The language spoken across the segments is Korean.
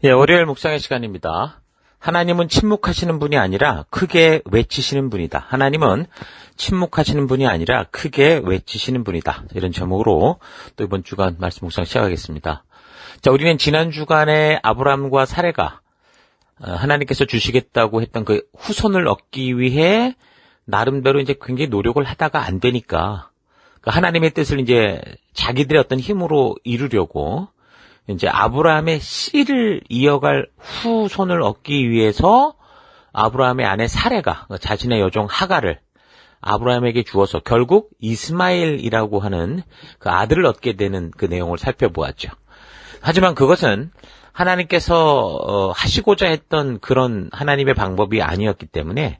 예, 월요일 묵상의 시간입니다. 하나님은 침묵하시는 분이 아니라 크게 외치시는 분이다. 하나님은 침묵하시는 분이 아니라 크게 외치시는 분이다. 이런 제목으로 또 이번 주간 말씀 묵상 시작하겠습니다. 자, 우리는 지난 주간에 아브라함과 사레가 하나님께서 주시겠다고 했던 그 후손을 얻기 위해 나름대로 이제 굉장히 노력을 하다가 안 되니까 하나님의 뜻을 이제 자기들의 어떤 힘으로 이루려고 이제 아브라함의 씨를 이어갈 후손을 얻기 위해서 아브라함의 아내 사레가 자신의 여종 하갈을 아브라함에게 주어서 결국 이스마엘이라고 하는 그 아들을 얻게 되는 그 내용을 살펴보았죠. 하지만 그것은 하나님께서 하시고자 했던 그런 하나님의 방법이 아니었기 때문에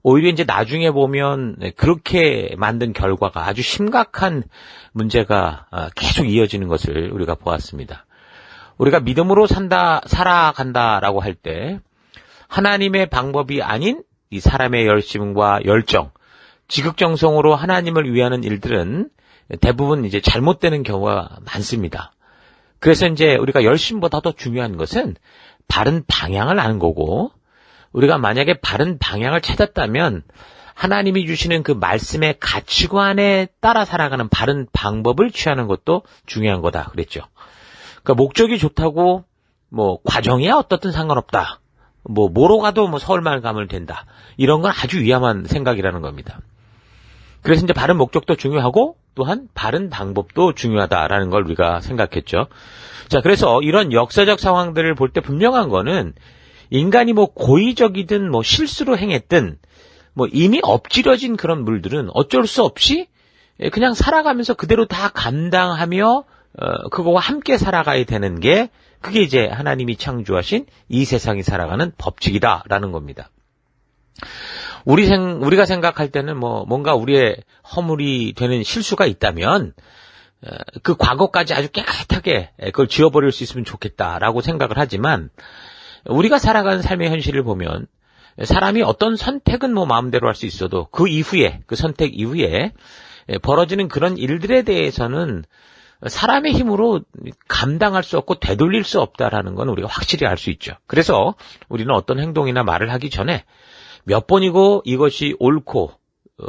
오히려 이제 나중에 보면 그렇게 만든 결과가 아주 심각한 문제가 계속 이어지는 것을 우리가 보았습니다. 우리가 믿음으로 살아간다라고 할 때 하나님의 방법이 아닌 이 사람의 열심과 열정, 지극정성으로 하나님을 위하는 일들은 대부분 이제 잘못되는 경우가 많습니다. 그래서 이제 우리가 열심보다 더 중요한 것은 바른 방향을 아는 거고, 우리가 만약에 바른 방향을 찾았다면 하나님이 주시는 그 말씀의 가치관에 따라 살아가는 바른 방법을 취하는 것도 중요한 거다 그랬죠. 그러니까 목적이 좋다고 과정이야 어떻든 상관없다. 뭐로 가도 서울만 가면 된다. 이런 건 아주 위험한 생각이라는 겁니다. 그래서 이제 바른 목적도 중요하고 또한 바른 방법도 중요하다라는 걸 우리가 생각했죠. 자, 그래서 이런 역사적 상황들을 볼 때 분명한 거는 인간이 고의적이든 실수로 행했든 이미 엎질러진 그런 물들은 어쩔 수 없이 그냥 살아가면서 그대로 다 감당하며 그거와 함께 살아가야 되는 게 그게 이제 하나님이 창조하신 이 세상이 살아가는 법칙이다라는 겁니다. 우리가 생각할 때는 뭔가 우리의 허물이 되는 실수가 있다면 그 과거까지 아주 깨끗하게 그걸 지워버릴 수 있으면 좋겠다라고 생각을 하지만 우리가 살아가는 삶의 현실을 보면 사람이 어떤 선택은 마음대로 할 수 있어도 그 이후에, 그 선택 이후에 벌어지는 그런 일들에 대해서는 사람의 힘으로 감당할 수 없고 되돌릴 수 없다라는 건 우리가 확실히 알 수 있죠. 그래서 우리는 어떤 행동이나 말을 하기 전에 몇 번이고 이것이 옳고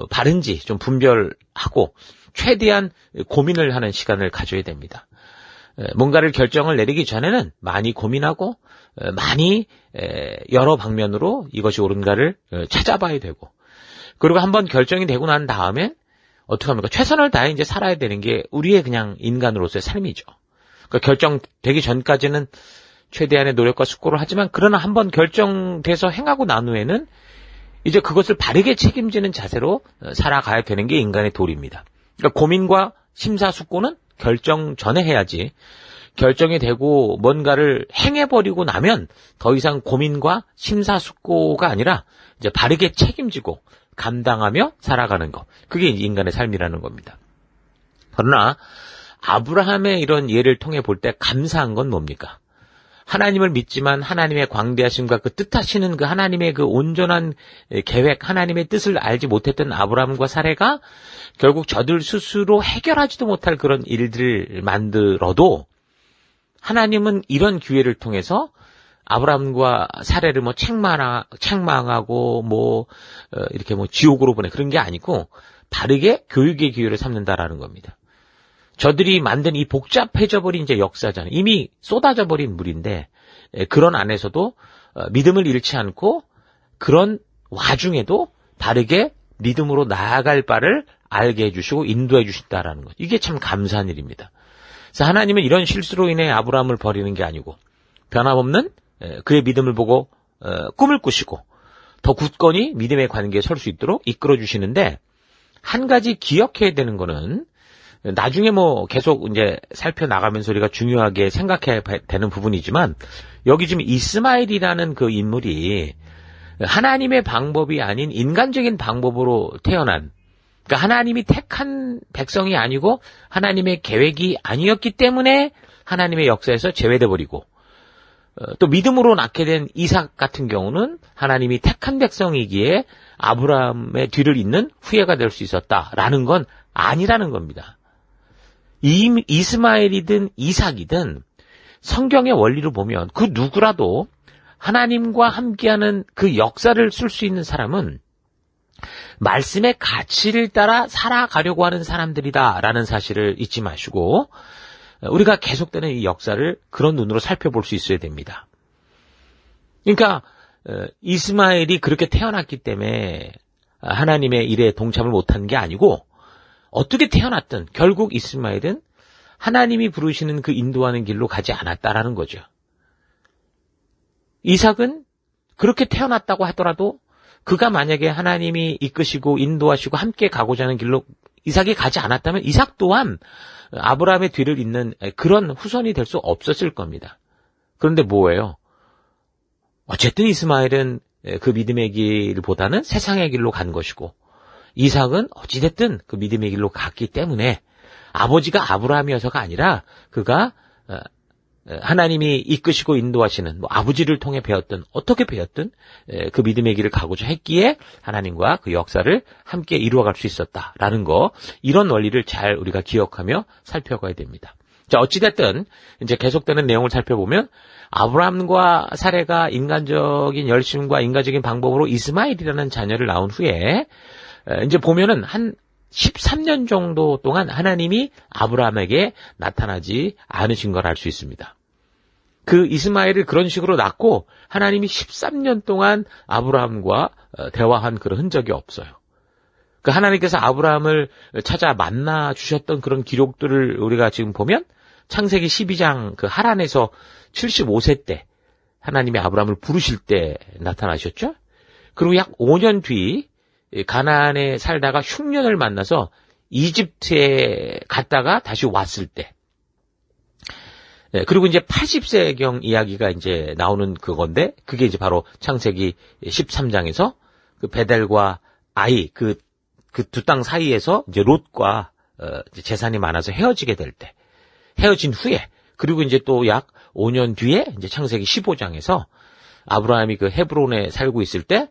바른지 좀 분별하고 최대한 고민을 하는 시간을 가져야 됩니다. 뭔가를 결정을 내리기 전에는 많이 고민하고 많이 여러 방면으로 이것이 옳은가를 찾아봐야 되고, 그리고 한번 결정이 되고 난 다음엔 어떻게 합니까? 최선을 다해 이제 살아야 되는 게 우리의 그냥 인간으로서의 삶이죠. 그러니까 결정되기 전까지는 최대한의 노력과 숙고를 하지만 그러나 한번 결정돼서 행하고 난 후에는 이제 그것을 바르게 책임지는 자세로 살아가야 되는 게 인간의 도리입니다. 그러니까 고민과 심사숙고는 결정 전에 해야지, 결정이 되고 뭔가를 행해버리고 나면 더 이상 고민과 심사숙고가 아니라 이제 바르게 책임지고 감당하며 살아가는 것. 그게 인간의 삶이라는 겁니다. 그러나 아브라함의 이런 예를 통해 볼 때 감사한 건 뭡니까? 하나님을 믿지만 하나님의 광대하심과 그 뜻하시는 그 하나님의 그 온전한 계획, 하나님의 뜻을 알지 못했던 아브라함과 사레가 결국 저들 스스로 해결하지도 못할 그런 일들을 만들어도 하나님은 이런 기회를 통해서 아브라함과 사레를 책망하고 이렇게 지옥으로 보내, 그런 게 아니고 바르게 교육의 기회를 삼는다라는 겁니다. 저들이 만든 이 복잡해져 버린 이제 역사잖아요. 이미 쏟아져 버린 물인데 그런 안에서도 믿음을 잃지 않고 그런 와중에도 바르게 믿음으로 나아갈 바를 알게 해주시고 인도해 주신다라는 것. 이게 참 감사한 일입니다. 그래서 하나님은 이런 실수로 인해 아브라함을 버리는 게 아니고 변함없는 그의 믿음을 보고 꿈을 꾸시고 더 굳건히 믿음의 관계에 설 수 있도록 이끌어 주시는데, 한 가지 기억해야 되는 거는 나중에 계속 이제 살펴나가면서 우리가 중요하게 생각해야 되는 부분이지만, 여기 지금 이스마엘이라는 그 인물이 하나님의 방법이 아닌 인간적인 방법으로 태어난, 그러니까 하나님이 택한 백성이 아니고 하나님의 계획이 아니었기 때문에 하나님의 역사에서 제외돼 버리고, 또 믿음으로 낳게 된 이삭 같은 경우는 하나님이 택한 백성이기에 아브라함의 뒤를 잇는 후예가 될 수 있었다라는 건 아니라는 겁니다. 이스마엘이든 이삭이든 성경의 원리로 보면 그 누구라도 하나님과 함께하는 그 역사를 쓸 수 있는 사람은 말씀의 가치를 따라 살아가려고 하는 사람들이다라는 사실을 잊지 마시고 우리가 계속되는 이 역사를 그런 눈으로 살펴볼 수 있어야 됩니다. 그러니까 이스마엘이 그렇게 태어났기 때문에 하나님의 일에 동참을 못한 게 아니고 어떻게 태어났든 결국 이스마엘은 하나님이 부르시는 그 인도하는 길로 가지 않았다라는 거죠. 이삭은 그렇게 태어났다고 하더라도 그가 만약에 하나님이 이끄시고 인도하시고 함께 가고자 하는 길로 이삭이 가지 않았다면 이삭 또한 아브라함의 뒤를 잇는 그런 후손이 될 수 없었을 겁니다. 그런데 뭐예요? 어쨌든 이스마엘은 그 믿음의 길보다는 세상의 길로 간 것이고 이삭은 어찌됐든 그 믿음의 길로 갔기 때문에 아버지가 아브라함이어서가 아니라 그가 하나님이 이끄시고 인도하시는 아버지를 통해 배웠든 어떻게 배웠든 그 믿음의 길을 가고자 했기에 하나님과 그 역사를 함께 이루어갈 수 있었다라는 거, 이런 원리를 잘 우리가 기억하며 살펴가야 됩니다. 자, 어찌됐든 이제 계속되는 내용을 살펴보면 아브라함과 사레가 인간적인 열심과 인간적인 방법으로 이스마엘이라는 자녀를 낳은 후에 이제 보면은 한 13년 정도 동안 하나님이 아브라함에게 나타나지 않으신 걸 알 수 있습니다. 그 이스마엘을 그런 식으로 낳고 하나님이 13년 동안 아브라함과 대화한 그런 흔적이 없어요. 그 하나님께서 아브라함을 찾아 만나 주셨던 그런 기록들을 우리가 지금 보면 창세기 12장 그 하란에서 75세 때 하나님이 아브라함을 부르실 때 나타나셨죠. 그리고 약 5년 뒤 가나안에 살다가 흉년을 만나서 이집트에 갔다가 다시 왔을 때, 그리고 이제 80세경 이야기가 이제 나오는 그건데, 그게 이제 바로 창세기 13장에서 그 베델과 아이, 그 두 땅 사이에서 이제 롯과 재산이 많아서 헤어지게 될 때, 헤어진 후에, 그리고 이제 또 약 5년 뒤에 이제 창세기 15장에서 아브라함이 그 헤브론에 살고 있을 때,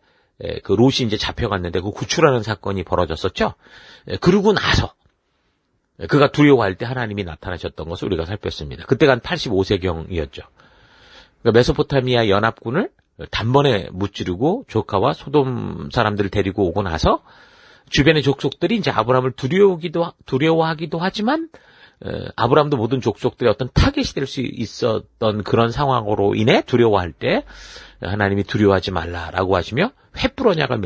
그 롯이 이제 잡혀갔는데 그 구출하는 사건이 벌어졌었죠. 그러고 나서 그가 두려워할 때 하나님이 나타나셨던 것을 우리가 살폈습니다. 그때가 한 85세경이었죠. 그러니까 메소포타미아 연합군을 단번에 무찌르고 조카와 소돔 사람들을 데리고 오고 나서 주변의 족속들이 이제 아브라함을 두려워하기도 하지만 아브라함도 모든 족속들의 어떤 타겟이 될 수 있었던 그런 상황으로 인해 두려워할 때 하나님이 두려워하지 말라라고 하시며 횃불 언약을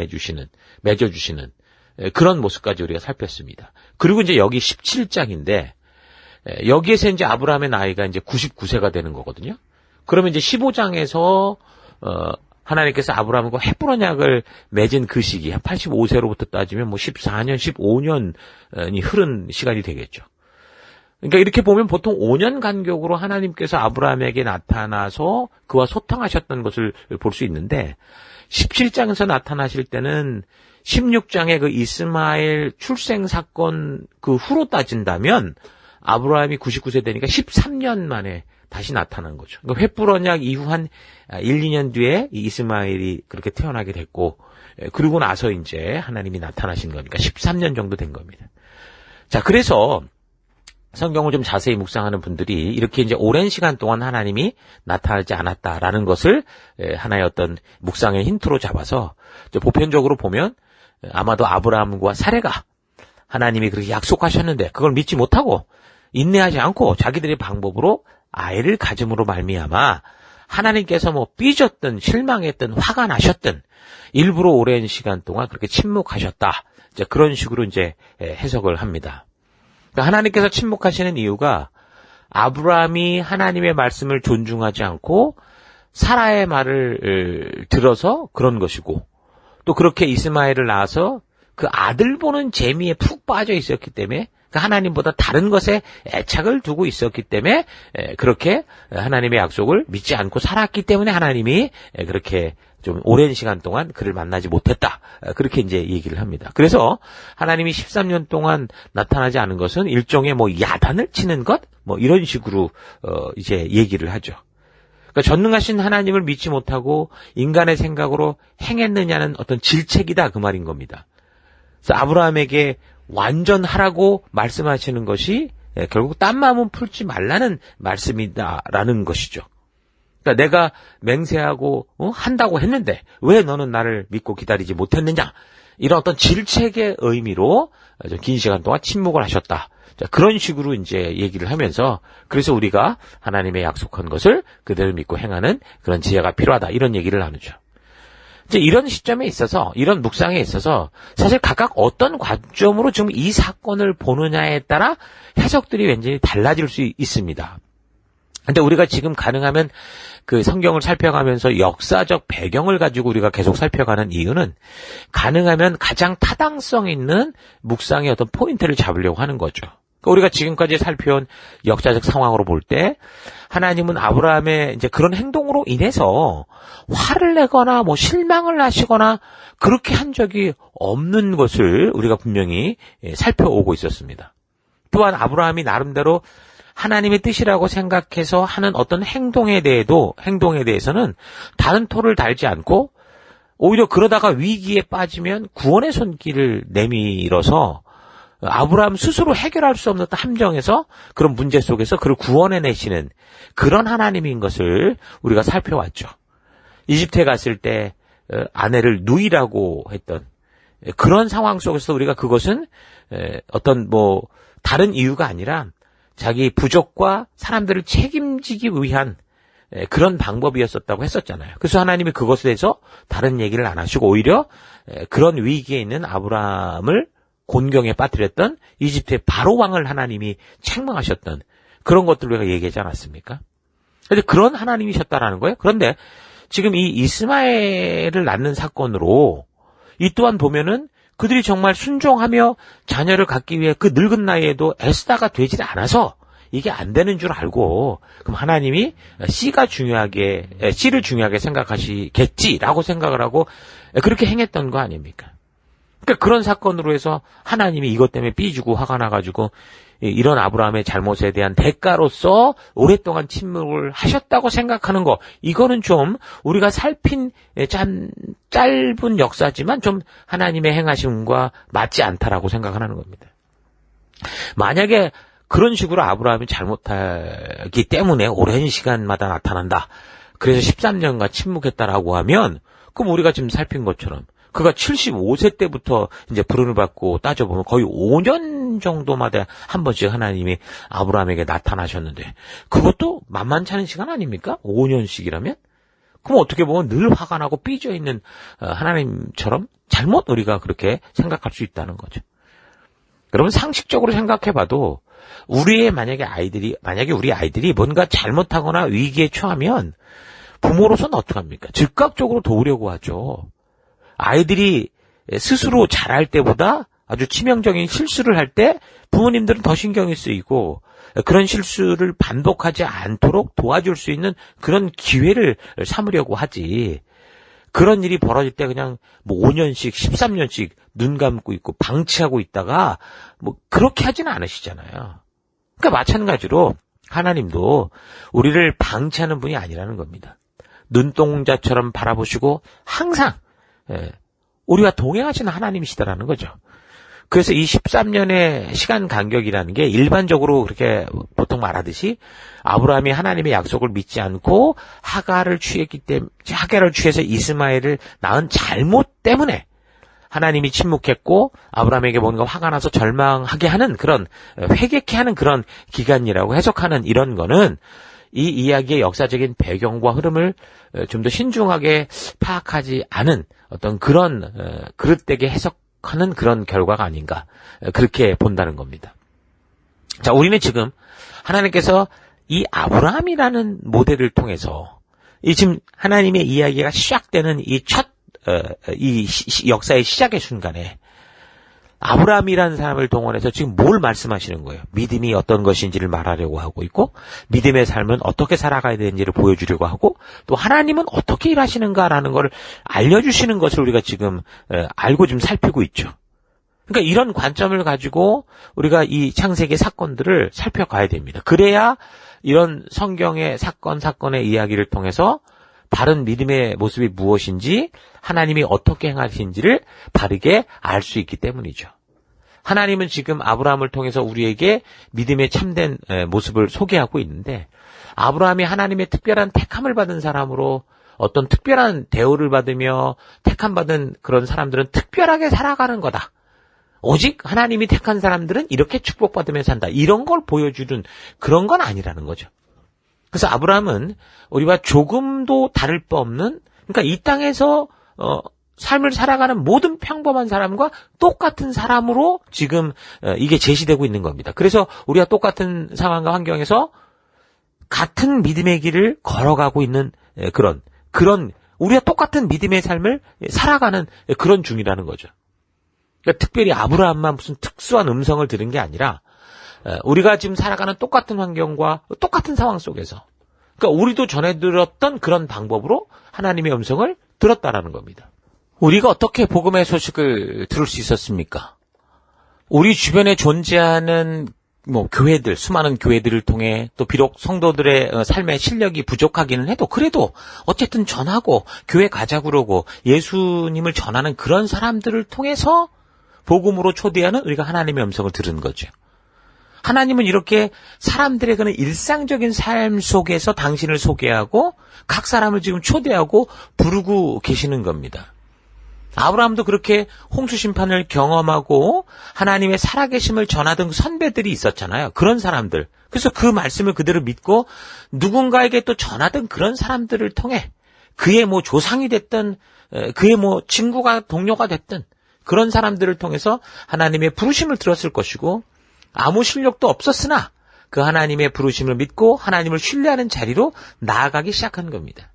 맺어주시는 그런 모습까지 우리가 살폈습니다. 그리고 이제 여기 17장인데 여기에서 이제 아브라함의 나이가 이제 99세가 되는 거거든요. 그러면 이제 15장에서 하나님께서 아브라함과 횃불 언약을 맺은 그 시기, 한 85세로부터 따지면 뭐 14년, 15년이 흐른 시간이 되겠죠. 그러니까 이렇게 보면 보통 5년 간격으로 하나님께서 아브라함에게 나타나서 그와 소통하셨던 것을 볼 수 있는데 17장에서 나타나실 때는 16장의 그 이스마엘 출생 사건 그 후로 따진다면 아브라함이 99세 되니까 13년 만에 다시 나타난 거죠. 그러니까 횃불 언약 이후 한 1, 2년 뒤에 이 이스마엘이 그렇게 태어나게 됐고 그러고 나서 이제 하나님이 나타나신 거니까 13년 정도 된 겁니다. 자, 그래서 성경을 좀 자세히 묵상하는 분들이 이렇게 이제 오랜 시간 동안 하나님이 나타나지 않았다라는 것을 하나의 어떤 묵상의 힌트로 잡아서 보편적으로 보면 아마도 아브라함과 사레가 하나님이 그렇게 약속하셨는데 그걸 믿지 못하고 인내하지 않고 자기들의 방법으로 아이를 가짐으로 말미암아 하나님께서 뭐 삐졌든 실망했든 화가 나셨든 일부러 오랜 시간 동안 그렇게 침묵하셨다. 이제 그런 식으로 이제 해석을 합니다. 하나님께서 침묵하시는 이유가 아브라함이 하나님의 말씀을 존중하지 않고 사라의 말을 들어서 그런 것이고 또 그렇게 이스마엘을 낳아서 그 아들 보는 재미에 푹 빠져 있었기 때문에 하나님보다 다른 것에 애착을 두고 있었기 때문에 그렇게 하나님의 약속을 믿지 않고 살았기 때문에 하나님이 그렇게 좀 오랜 시간 동안 그를 만나지 못했다. 그렇게 이제 얘기를 합니다. 그래서 하나님이 13년 동안 나타나지 않은 것은 일종의 뭐 야단을 치는 것? 뭐 이런 식으로 이제 얘기를 하죠. 그러니까 전능하신 하나님을 믿지 못하고 인간의 생각으로 행했느냐는 어떤 질책이다 그 말인 겁니다. 그래서 아브라함에게 완전하라고 말씀하시는 것이 결국 딴 마음은 풀지 말라는 말씀이다라는 것이죠. 그러니까 내가 맹세하고 한다고 했는데 왜 너는 나를 믿고 기다리지 못했느냐, 이런 어떤 질책의 의미로 긴 시간 동안 침묵을 하셨다. 자, 그런 식으로 이제 얘기를 하면서, 그래서 우리가 하나님의 약속한 것을 그대로 믿고 행하는 그런 지혜가 필요하다, 이런 얘기를 나누죠. 이제 이런 시점에 있어서, 이런 묵상에 있어서 사실 각각 어떤 관점으로 지금 이 사건을 보느냐에 따라 해석들이 왠지 달라질 수 있습니다. 근데 우리가 지금 가능하면 그 성경을 살펴가면서 역사적 배경을 가지고 우리가 계속 살펴가는 이유는 가능하면 가장 타당성 있는 묵상의 어떤 포인트를 잡으려고 하는 거죠. 그러니까 우리가 지금까지 살펴온 역사적 상황으로 볼 때 하나님은 아브라함의 이제 그런 행동으로 인해서 화를 내거나 뭐 실망을 하시거나 그렇게 한 적이 없는 것을 우리가 분명히 살펴오고 있었습니다. 또한 아브라함이 나름대로 하나님의 뜻이라고 생각해서 하는 어떤 행동에 대해서는 다른 토를 달지 않고 오히려 그러다가 위기에 빠지면 구원의 손길을 내밀어서 아브라함 스스로 해결할 수 없는 함정에서, 그런 문제 속에서 그를 구원해내시는 그런 하나님인 것을 우리가 살펴왔죠. 이집트에 갔을 때 아내를 누이라고 했던 그런 상황 속에서 우리가 그것은 어떤 다른 이유가 아니라 자기 부족과 사람들을 책임지기 위한 그런 방법이었었다고 했었잖아요. 그래서 하나님이 그것에 대해서 다른 얘기를 안 하시고 오히려 그런 위기에 있는 아브라함을 곤경에 빠뜨렸던 이집트의 바로 왕을 하나님이 책망하셨던 그런 것들을 우리가 얘기하지 않았습니까? 그런데 그런 하나님이셨다라는 거예요. 그런데 지금 이 이스마엘을 낳는 사건으로 이 또한 보면은 그들이 정말 순종하며 자녀를 갖기 위해 그 늙은 나이에도 애쓰다가 되질 않아서 이게 안 되는 줄 알고, 그럼 하나님이 씨를 중요하게 생각하시겠지라고 생각을 하고 그렇게 행했던 거 아닙니까? 그러니까 그런 사건으로 해서 하나님이 이것 때문에 삐지고 화가 나가지고 이런 아브라함의 잘못에 대한 대가로서 오랫동안 침묵을 하셨다고 생각하는 거, 이거는 좀 우리가 살핀 짧은 역사지만 좀 하나님의 행하심과 맞지 않다라고 생각을 하는 겁니다. 만약에 그런 식으로 아브라함이 잘못하기 때문에 오랜 시간마다 나타난다, 그래서 13년간 침묵했다라고 하면, 그럼 우리가 지금 살핀 것처럼 그가 75세 때부터 이제 부름을 받고 따져보면 거의 5년 정도마다 한 번씩 하나님이 아브라함에게 나타나셨는데, 그것도 만만치 않은 시간 아닙니까? 5년씩이라면? 그럼 어떻게 보면 늘 화가 나고 삐져 있는 하나님처럼 잘못 우리가 그렇게 생각할 수 있다는 거죠. 여러분, 상식적으로 생각해봐도 만약에 우리 아이들이 뭔가 잘못하거나 위기에 처하면 부모로서는 어떡합니까? 즉각적으로 도우려고 하죠. 아이들이 스스로 잘할 때보다 아주 치명적인 실수를 할 때 부모님들은 더 신경이 쓰이고, 그런 실수를 반복하지 않도록 도와줄 수 있는 그런 기회를 삼으려고 하지, 그런 일이 벌어질 때 그냥 5년씩 13년씩 눈 감고 있고 방치하고 있다가 그렇게 하지는 않으시잖아요. 그러니까 마찬가지로 하나님도 우리를 방치하는 분이 아니라는 겁니다. 눈동자처럼 바라보시고 항상 우리와 동행하시는 하나님이시다라는 거죠. 그래서 이 13년의 시간 간격이라는 게 일반적으로 그렇게 보통 말하듯이 아브라함이 하나님의 약속을 믿지 않고 하가를 취해서 이스마엘을 낳은 잘못 때문에 하나님이 침묵했고 아브라함에게 뭔가 화가 나서 절망하게 하는 그런, 회개케 하는 그런 기간이라고 해석하는 이런 거는 이 이야기의 역사적인 배경과 흐름을 좀 더 신중하게 파악하지 않은 어떤 그런 그릇되게 해석하는 그런 결과가 아닌가, 그렇게 본다는 겁니다. 자, 우리는 지금 하나님께서 이 아브라함이라는 모델을 통해서 지금 하나님의 이야기가 시작되는 이 역사의 시작의 순간에 아브라함이라는 사람을 동원해서 지금 뭘 말씀하시는 거예요? 믿음이 어떤 것인지를 말하려고 하고 있고, 믿음의 삶은 어떻게 살아가야 되는지를 보여주려고 하고, 또 하나님은 어떻게 일하시는가라는 걸 알려주시는 것을 우리가 지금 알고 좀 살피고 있죠. 그러니까 이런 관점을 가지고 우리가 이 창세기 사건들을 살펴가야 됩니다. 그래야 이런 성경의 사건의 이야기를 통해서 바른 믿음의 모습이 무엇인지, 하나님이 어떻게 행하시는지를 바르게 알 수 있기 때문이죠. 하나님은 지금 아브라함을 통해서 우리에게 믿음의 참된 모습을 소개하고 있는데, 아브라함이 하나님의 특별한 택함을 받은 사람으로 어떤 특별한 대우를 받으며 택함받은 그런 사람들은 특별하게 살아가는 거다. 오직 하나님이 택한 사람들은 이렇게 축복받으며 산다. 이런 걸 보여주는 그런 건 아니라는 거죠. 그래서 아브라함은 우리와 조금도 다를 바 없는, 그러니까 이 땅에서 삶을 살아가는 모든 평범한 사람과 똑같은 사람으로 지금 이게 제시되고 있는 겁니다. 그래서 우리가 똑같은 상황과 환경에서 같은 믿음의 길을 걸어가고 있는 그런 우리가 똑같은 믿음의 삶을 살아가는 그런 중이라는 거죠. 그러니까 특별히 아브라함만 무슨 특수한 음성을 들은 게 아니라 우리가 지금 살아가는 똑같은 환경과 똑같은 상황 속에서, 그러니까 우리도 전해 들었던 그런 방법으로 하나님의 음성을 들었다라는 겁니다. 우리가 어떻게 복음의 소식을 들을 수 있었습니까? 우리 주변에 존재하는 교회들, 수많은 교회들을 통해, 또 비록 성도들의 삶의 실력이 부족하기는 해도 그래도 어쨌든 전하고 교회 가자고 그러고 예수님을 전하는 그런 사람들을 통해서 복음으로 초대하는 우리가 하나님의 음성을 들은 거죠. 하나님은 이렇게 사람들의 그런 일상적인 삶 속에서 당신을 소개하고 각 사람을 지금 초대하고 부르고 계시는 겁니다. 아브라함도 그렇게 홍수 심판을 경험하고 하나님의 살아계심을 전하던 선배들이 있었잖아요. 그런 사람들. 그래서 그 말씀을 그대로 믿고 누군가에게 또 전하던 그런 사람들을 통해 그의 조상이 됐든 그의 친구가 동료가 됐든 그런 사람들을 통해서 하나님의 부르심을 들었을 것이고, 아무 실력도 없었으나 그 하나님의 부르심을 믿고 하나님을 신뢰하는 자리로 나아가기 시작한 겁니다.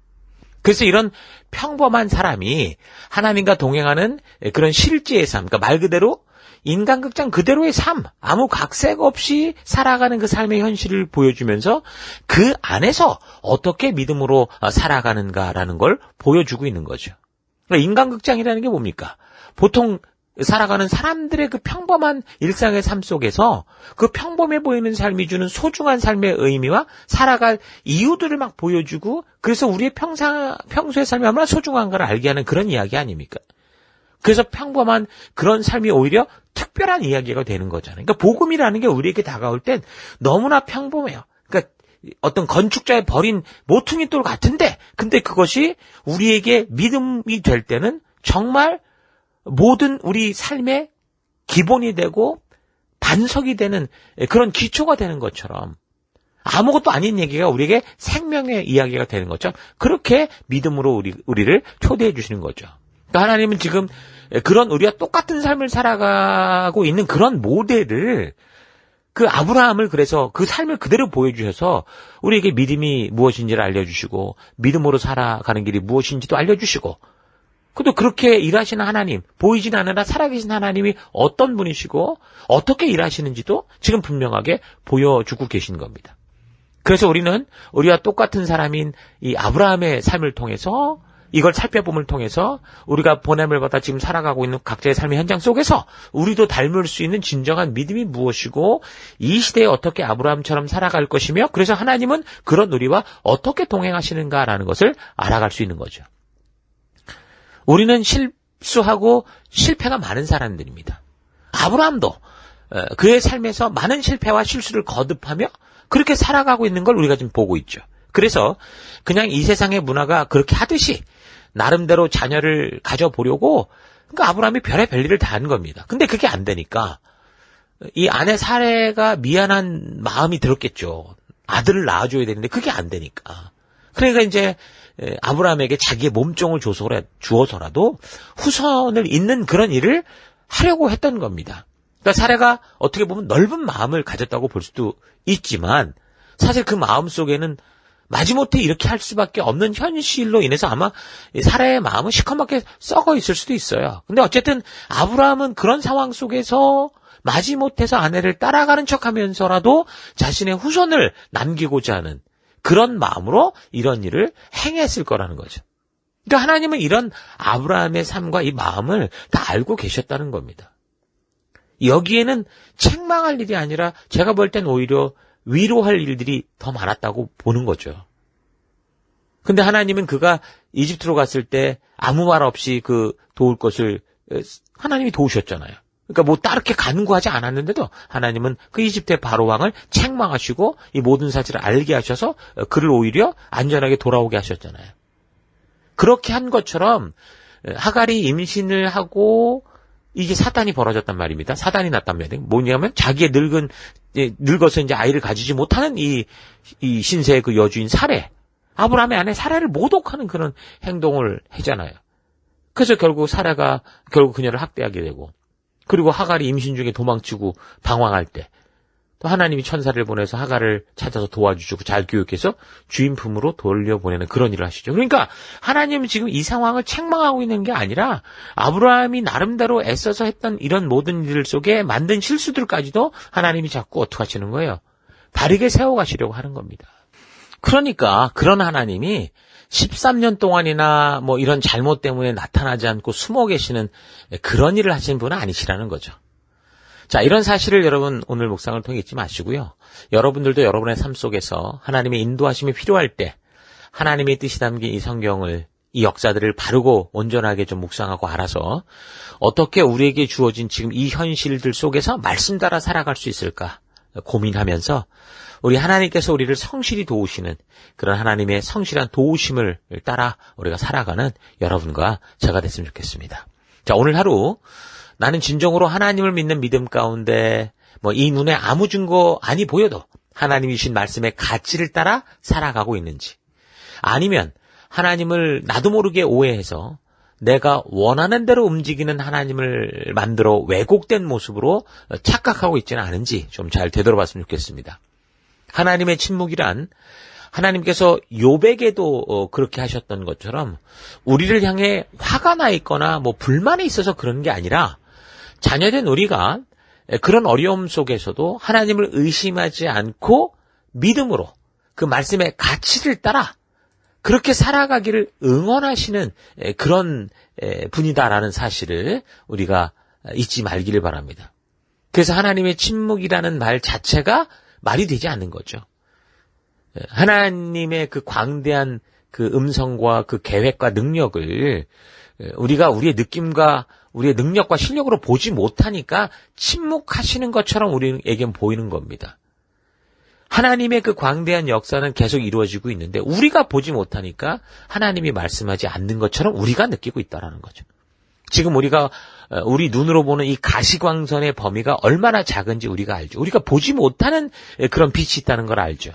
그래서 이런 평범한 사람이 하나님과 동행하는 그런 실제의 삶, 그러니까 말 그대로 인간극장 그대로의 삶, 아무 각색 없이 살아가는 그 삶의 현실을 보여주면서 그 안에서 어떻게 믿음으로 살아가는가라는 걸 보여주고 있는 거죠. 그러니까 인간극장이라는 게 뭡니까? 보통 살아가는 사람들의 그 평범한 일상의 삶 속에서 그 평범해 보이는 삶이 주는 소중한 삶의 의미와 살아갈 이유들을 막 보여주고, 그래서 우리의 평소의 삶이 얼마나 소중한가를 알게 하는 그런 이야기 아닙니까? 그래서 평범한 그런 삶이 오히려 특별한 이야기가 되는 거잖아요. 그러니까 복음이라는 게 우리에게 다가올 땐 너무나 평범해요. 그러니까 어떤 건축자의 버린 모퉁이 돌 같은데, 근데 그것이 우리에게 믿음이 될 때는 정말 모든 우리 삶의 기본이 되고 반석이 되는 그런 기초가 되는 것처럼, 아무것도 아닌 얘기가 우리에게 생명의 이야기가 되는 것처럼 그렇게 믿음으로 우리를 초대해 주시는 거죠. 그러니까 하나님은 지금 그런 우리와 똑같은 삶을 살아가고 있는 그런 모델을, 그 아브라함을 그래서 그 삶을 그대로 보여주셔서 우리에게 믿음이 무엇인지를 알려주시고 믿음으로 살아가는 길이 무엇인지도 알려주시고, 그래도 그렇게 일하시는 하나님, 보이진 않으나 살아계신 하나님이 어떤 분이시고 어떻게 일하시는지도 지금 분명하게 보여주고 계신 겁니다. 그래서 우리는 우리와 똑같은 사람인 이 아브라함의 삶을 통해서, 이걸 살펴봄을 통해서 우리가 보냄을 받아 지금 살아가고 있는 각자의 삶의 현장 속에서 우리도 닮을 수 있는 진정한 믿음이 무엇이고 이 시대에 어떻게 아브라함처럼 살아갈 것이며, 그래서 하나님은 그런 우리와 어떻게 동행하시는가라는 것을 알아갈 수 있는 거죠. 우리는 실수하고 실패가 많은 사람들입니다. 아브라함도 그의 삶에서 많은 실패와 실수를 거듭하며 그렇게 살아가고 있는 걸 우리가 지금 보고 있죠. 그래서 그냥 이 세상의 문화가 그렇게 하듯이 나름대로 자녀를 가져보려고, 그러니까 아브라함이 별의별 일을 다 한 겁니다. 근데 그게 안 되니까 이 아내 사레가 미안한 마음이 들었겠죠. 아들을 낳아줘야 되는데 그게 안 되니까. 그러니까 이제 아브라함에게 자기의 몸종을 주어서라도 후손을 잇는 그런 일을 하려고 했던 겁니다. 그러니까 사레가 어떻게 보면 넓은 마음을 가졌다고 볼 수도 있지만 사실 그 마음 속에는 마지못해 이렇게 할 수밖에 없는 현실로 인해서 아마 사라의 마음은 시커멓게 썩어 있을 수도 있어요. 근데 어쨌든 아브라함은 그런 상황 속에서 마지못해서 아내를 따라가는 척하면서라도 자신의 후손을 남기고자 하는 그런 마음으로 이런 일을 행했을 거라는 거죠. 그러니까 하나님은 이런 아브라함의 삶과 이 마음을 다 알고 계셨다는 겁니다. 여기에는 책망할 일이 아니라 제가 볼 땐 오히려 위로할 일들이 더 많았다고 보는 거죠. 근데 하나님은 그가 이집트로 갔을 때 아무 말 없이 그 도울 것을 하나님이 도우셨잖아요. 그러니까 뭐 따르게 간구하지 않았는데도 하나님은 그 이집트의 바로 왕을 책망하시고 이 모든 사실을 알게 하셔서 그를 오히려 안전하게 돌아오게 하셨잖아요. 그렇게 한 것처럼 하갈이 임신을 하고 이게 사단이 벌어졌단 말입니다. 사단이 났단 말이에요. 뭐냐면 자기의 늙어서 이제 아이를 가지지 못하는 이 신세의 그 여주인 사레, 아브라함의 아내 사레를 모독하는 그런 행동을 하잖아요. 그래서 결국 사레가 결국 그녀를 학대하게 되고, 그리고 하갈이 임신 중에 도망치고 방황할 때 또 하나님이 천사를 보내서 하갈을 찾아서 도와주시고 잘 교육해서 주인 품으로 돌려보내는 그런 일을 하시죠. 그러니까 하나님은 지금 이 상황을 책망하고 있는 게 아니라 아브라함이 나름대로 애써서 했던 이런 모든 일들 속에 만든 실수들까지도 하나님이 자꾸 어떻게 하시는 거예요? 바르게 세워가시려고 하는 겁니다. 그러니까 그런 하나님이 13년 동안이나 뭐 이런 잘못 때문에 나타나지 않고 숨어 계시는 그런 일을 하시는 분은 아니시라는 거죠. 자, 이런 사실을 여러분 오늘 묵상을 통해 잊지 마시고요. 여러분들도 여러분의 삶 속에서 하나님의 인도하심이 필요할 때 하나님의 뜻이 담긴 이 성경을, 이 역사들을 바르고 온전하게 좀 묵상하고 알아서 어떻게 우리에게 주어진 지금 이 현실들 속에서 말씀 따라 살아갈 수 있을까 고민하면서 우리 하나님께서 우리를 성실히 도우시는 그런 하나님의 성실한 도우심을 따라 우리가 살아가는 여러분과 제가 됐으면 좋겠습니다. 자, 오늘 하루 나는 진정으로 하나님을 믿는 믿음 가운데 뭐 이 눈에 아무 증거 아니 보여도 하나님이 주신 말씀의 가치를 따라 살아가고 있는지, 아니면 하나님을 나도 모르게 오해해서 내가 원하는 대로 움직이는 하나님을 만들어 왜곡된 모습으로 착각하고 있지는 않은지 좀 잘 되돌아봤으면 좋겠습니다. 하나님의 침묵이란 하나님께서 욥에게도 그렇게 하셨던 것처럼 우리를 향해 화가 나 있거나 뭐 불만이 있어서 그런 게 아니라 자녀된 우리가 그런 어려움 속에서도 하나님을 의심하지 않고 믿음으로 그 말씀의 가치를 따라 그렇게 살아가기를 응원하시는 그런 분이다라는 사실을 우리가 잊지 말기를 바랍니다. 그래서 하나님의 침묵이라는 말 자체가 말이 되지 않는 거죠. 하나님의 그 광대한 그 음성과 그 계획과 능력을 우리가 우리의 느낌과 우리의 능력과 실력으로 보지 못하니까 침묵하시는 것처럼 우리에겐 보이는 겁니다. 하나님의 그 광대한 역사는 계속 이루어지고 있는데 우리가 보지 못하니까 하나님이 말씀하지 않는 것처럼 우리가 느끼고 있다는 거죠. 지금 우리가 우리 눈으로 보는 이 가시광선의 범위가 얼마나 작은지 우리가 알죠. 우리가 보지 못하는 그런 빛이 있다는 걸 알죠.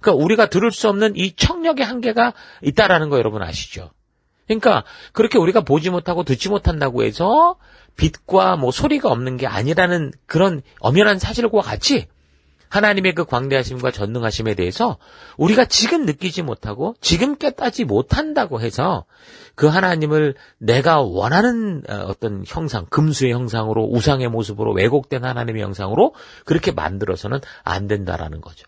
그러니까 우리가 들을 수 없는 이 청력의 한계가 있다라는 거 여러분 아시죠? 그러니까 그렇게 우리가 보지 못하고 듣지 못한다고 해서 빛과 뭐 소리가 없는 게 아니라는 그런 엄연한 사실과 같이 하나님의 그 광대하심과 전능하심에 대해서 우리가 지금 느끼지 못하고 지금 깨닫지 못한다고 해서 그 하나님을 내가 원하는 어떤 형상, 금수의 형상으로 우상의 모습으로 왜곡된 하나님의 형상으로 그렇게 만들어서는 안 된다라는 거죠.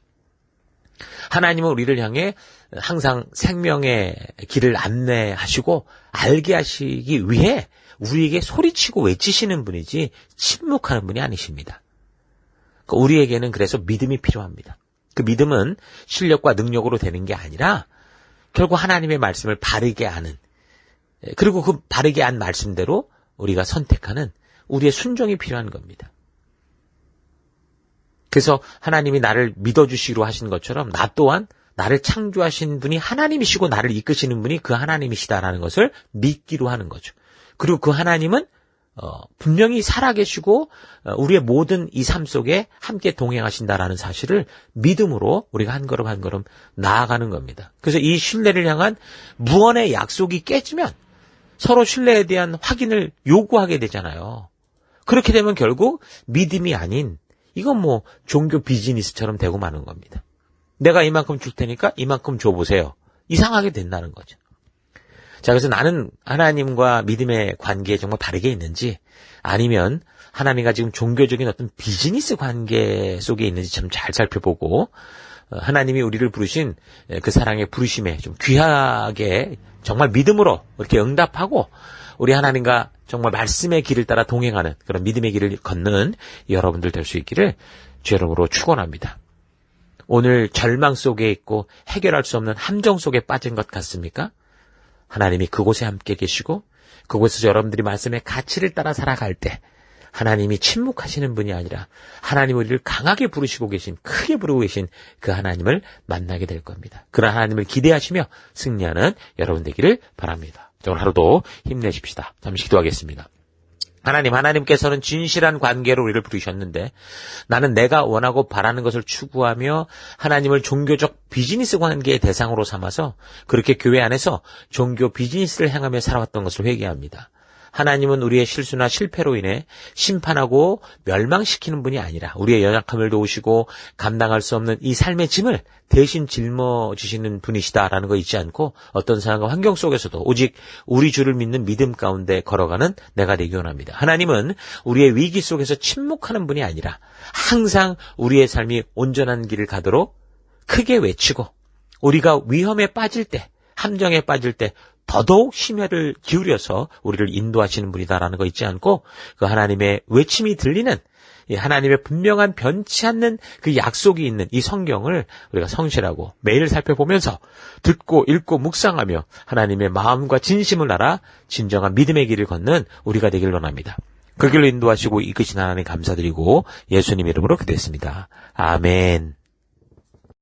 하나님은 우리를 향해 항상 생명의 길을 안내하시고 알게 하시기 위해 우리에게 소리치고 외치시는 분이지 침묵하는 분이 아니십니다. 우리에게는 그래서 믿음이 필요합니다. 그 믿음은 실력과 능력으로 되는 게 아니라 결국 하나님의 말씀을 바르게 아는, 그리고 그 바르게 안 말씀대로 우리가 선택하는 우리의 순종이 필요한 겁니다. 그래서 하나님이 나를 믿어주시기로 하신 것처럼 나 또한 나를 창조하신 분이 하나님이시고 나를 이끄시는 분이 그 하나님이시다라는 것을 믿기로 하는 거죠. 그리고 그 하나님은 분명히 살아계시고 우리의 모든 이 삶 속에 함께 동행하신다라는 사실을 믿음으로 우리가 한 걸음 한 걸음 나아가는 겁니다. 그래서 이 신뢰를 향한 무언의 약속이 깨지면 서로 신뢰에 대한 확인을 요구하게 되잖아요. 그렇게 되면 결국 믿음이 아닌 이건 뭐 종교 비즈니스처럼 되고 마는 겁니다. 내가 이만큼 줄 테니까 이만큼 줘보세요. 이상하게 된다는 거죠. 자, 그래서 나는 하나님과 믿음의 관계에 정말 다르게 있는지 아니면 하나님과 지금 종교적인 어떤 비즈니스 관계 속에 있는지 좀 잘 살펴보고 하나님이 우리를 부르신 그 사랑의 부르심에 좀 귀하게 정말 믿음으로 이렇게 응답하고 우리 하나님과 정말 말씀의 길을 따라 동행하는 그런 믿음의 길을 걷는 여러분들 될 수 있기를 주 이름으로 축원합니다. 오늘 절망 속에 있고 해결할 수 없는 함정 속에 빠진 것 같습니까? 하나님이 그곳에 함께 계시고 그곳에서 여러분들이 말씀의 가치를 따라 살아갈 때 하나님이 침묵하시는 분이 아니라 하나님 우리를 강하게 부르시고 계신, 크게 부르고 계신 그 하나님을 만나게 될 겁니다. 그런 하나님을 기대하시며 승리하는 여러분 되기를 바랍니다. 오늘 하루도 힘내십시다. 잠시 기도하겠습니다. 하나님께서는 진실한 관계로 우리를 부르셨는데 나는 내가 원하고 바라는 것을 추구하며 하나님을 종교적 비즈니스 관계의 대상으로 삼아서 그렇게 교회 안에서 종교 비즈니스를 행하며 살아왔던 것을 회개합니다. 하나님은 우리의 실수나 실패로 인해 심판하고 멸망시키는 분이 아니라 우리의 연약함을 도우시고 감당할 수 없는 이 삶의 짐을 대신 짊어지시는 분이시다라는 거 잊지 않고 어떤 상황과 환경 속에서도 오직 우리 주를 믿는 믿음 가운데 걸어가는 내가 되기 원합니다. 하나님은 우리의 위기 속에서 침묵하는 분이 아니라 항상 우리의 삶이 온전한 길을 가도록 크게 외치고 우리가 위험에 빠질 때, 함정에 빠질 때 더더욱 심혈을 기울여서 우리를 인도하시는 분이다라는 거 잊지 않고 그 하나님의 외침이 들리는 하나님의 분명한 변치 않는 그 약속이 있는 이 성경을 우리가 성실하고 매일 살펴보면서 듣고 읽고 묵상하며 하나님의 마음과 진심을 알아 진정한 믿음의 길을 걷는 우리가 되길 원합니다. 그 길로 인도하시고 이끄신 하나님 감사드리고 예수님 이름으로 기도했습니다. 아멘.